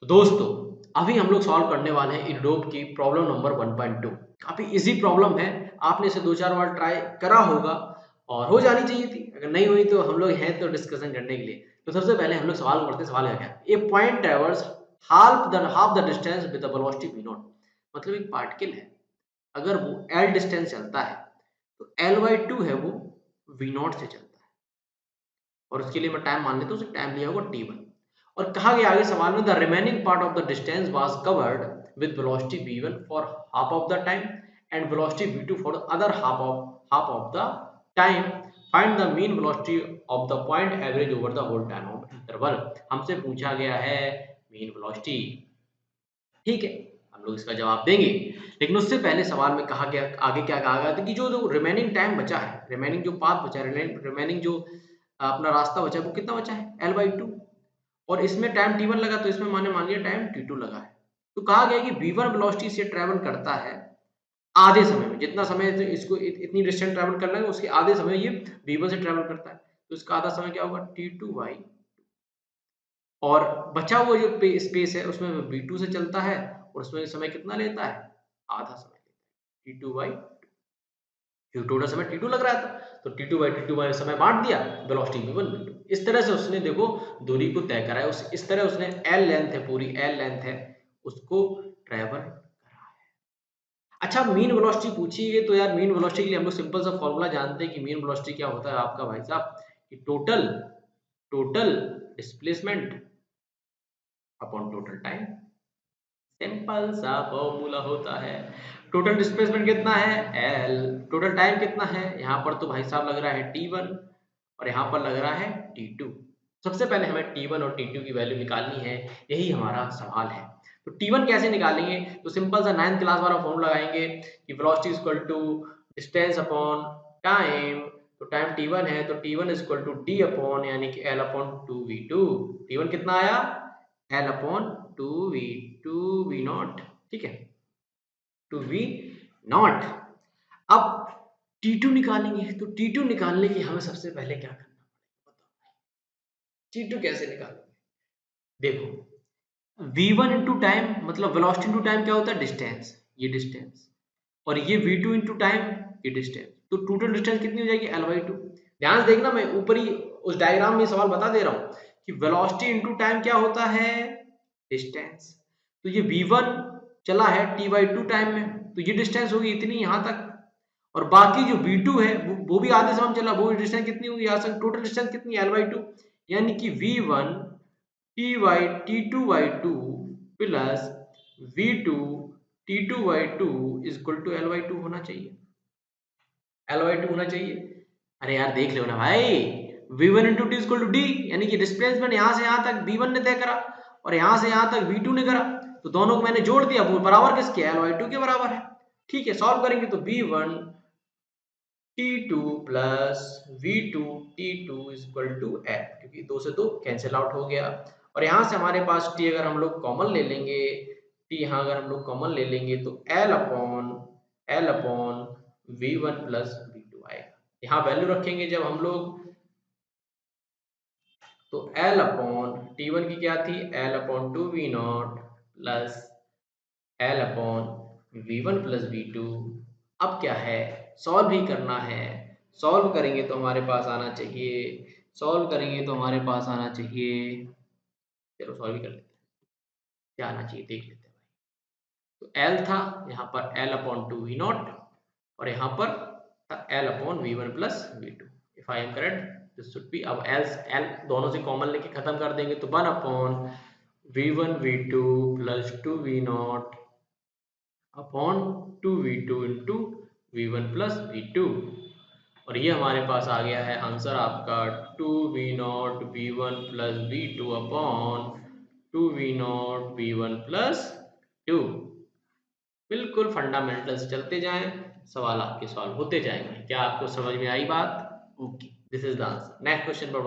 तो दोस्तों अभी हम लोग सॉल्व करने वाले हैं इरडोप की प्रॉब्लम नंबर 1.2। काफी इजी प्रॉब्लम है, आपने इसे 2-4 बार ट्राई करा होगा और हो जानी चाहिए थी। अगर नहीं हुई तो हम लोग हैं तो डिस्कशन करने के लिए। तो सबसे पहले हम लोग सवाल करते हैं। सवाल क्या है? A point traverse half the distance with the velocity v not. मतलब एक पार्टिकल है, अगर वो l डिस्टेंस चलता है तो l/2 है वो v नॉट से चलता है। और उसके लिए मैं टाइम मान लेता हूँ, उसने टाइम लिया होगा t1। और कहा गया आगे सवाल में the remaining part of the distance was covered with velocity v1 for half of the time and velocity v2 for the other half of the time. Find the mean velocity of the point average over the whole time of interval. हमसे पूछा गया है mean velocity. ठीक है, हम लोग इसका जवाब देंगे, लेकिन उससे पहले सवाल में कहा गया, आगे क्या कहा गया था कि जो रिमेनिंग टाइम बचा है, रिमेनिंग जो पाथ बचा है, रिमेनिंग जो अपना रास्ता बचा है, वो कितना बचा है? l/2। और इसमें टाइम t1 लगा तो इसमें मान लिया टाइम t2 लगा है। तो कहा गया कि v1 वेलोसिटी से ट्रैवल करता है आधे समय में, जितना समय तो इसको इतनी डिस्टेंस ट्रैवल करना है उसके आधे समय ये v1 से ट्रैवल करता है। तो इसका आधा समय क्या होगा? t2/। और बचा हुआ जो स्पेस है उसमें v2 से चलता है और उसमें समय कितना लेता है? आधा समय लेता है, t2/2। जो टोटल समय t2 लग रहा था तो t2/2 में समय बांट दिया, वेलोसिटी v1 v2। इस तरह से उसने देखो दूरी को तय करा है। इस तरह उसने l लेंथ है, पूरी l लेंथ है, उसको ट्रैवल करा है। अच्छा, मीन वेलोसिटी पूछी है तो यार मीन वेलोसिटी के लिए हम लोग सिंपल सा फॉर्मूला जानते हैं कि मीन वेलोसिटी क्या होता है आपका भाई साहब, कि total total displacement upon total time. Simple सा फॉर्मूला होता है। टोटल डिस्प्लेसमेंट कितना है? l। टोटल टाइम कितना है? यहाँ पर तो भाई साहब लग रहा है t1 और यहाँ पर लग रहा है t2। सबसे पहले हमें t1 और t2 की वैल्यू निकालनी है, यही हमारा सवाल है। तो t1 कैसे निकालेंगे? तो सिंपल सा 9th क्लास वाला फॉर्मूला लगाएंगे कि velocity equal to distance upon time. तो टाइम t1 है तो t1 equal to d upon यानी कि l अपॉन 2v2। t1 कितना आया? l upon 2v not. ठीक है, 2v नॉट। अब t2 निकालेंगे तो t2 निकालने की हमें सबसे पहले क्या करना पड़ेगा? t2 कैसे निकालेंगे? देखो v1 इंटू टाइम, मतलब वेलोसिटी इंटू टाइम क्या होता है? डिस्टेंस, ये डिस्टेंस। और ये v2 इंटू टाइम, ये डिस्टेंस। तो टोटल डिस्टेंस कितनी हो जाएगी? l/2। ध्यान से देखना, मैं ऊपर ही उस डायग्राम में सवाल बता दे रहा हूँ कि वेलोसिटी इंटू टाइम क्या होता है? डिस्टेंस। तो ये v1 चला है t/2 टाइम में, तो ये डिस्टेंस होगी इतनी यहाँ तक। और बाकी जो v2 है वो भी आधे समय चला, वो डिस्टेंस कितनी होगी यहाँ से? टोटल डिस्टेंस कितनी है? l/2। यानी कि v1 t2/2 plus v2 t2/2 equal to l/2 होना चाहिए। l/2 होना चाहिए। अरे यार देख लो ना भाई, v1 into T equal to D, यानी कि डिस्प्लेसमेंट यहाँ से यहाँ तक v1 ने तय करा और यहाँ से यहाँ तक v2 ने करा। तो दोनों को मैंने जोड़ दिया, वो बराबर किसके? l/2 के बराबर है। ठीक है, सॉल्व करेंगे तो v1 t2 plus v2 t2 equal to l, क्योंकि 2 से 2 कैंसिल आउट हो गया। और यहाँ से हमारे पास t अगर हम लोग कॉमन ले लेंगे, t यहाँ अगर हम लोग कॉमन ले लेंगे तो l upon v1 plus v2 आएगा। यहाँ वैल्यू रखेंगे जब हम लोग, तो l अपॉन t1 की क्या थी? l upon 2v not plus l upon v1 plus v2। अब क्या है? सॉल्व ही करना है। सॉल्व करेंगे तो हमारे पास आना चाहिए, सॉल्व करेंगे तो हमारे पास आना चाहिए। चलो सॉल्व ही कर लेते हैं, क्या आना चाहिए देख लेते हैं भाई। तो l था यहाँ पर l अपॉन 2v नॉट और यहाँ पर था l upon v1 plus v2। If I am correct this should be. अब l दोनों से कॉमन लेके खत्म कर देंगे तो 1 upon v1 v2 plus 2v not upon 2v2 into v1 plus v2। और ये हमारे पास आ गया है आंसर आपका 2v not v1 plus v2 upon 2v not v1 plus 2। बिल्कुल फंडामेंटल्स चलते जाएं, सवाल आपके सॉल्व होते जाएंगे। क्या आपको समझ में आई बात? Okay, this is the answer. Next question पर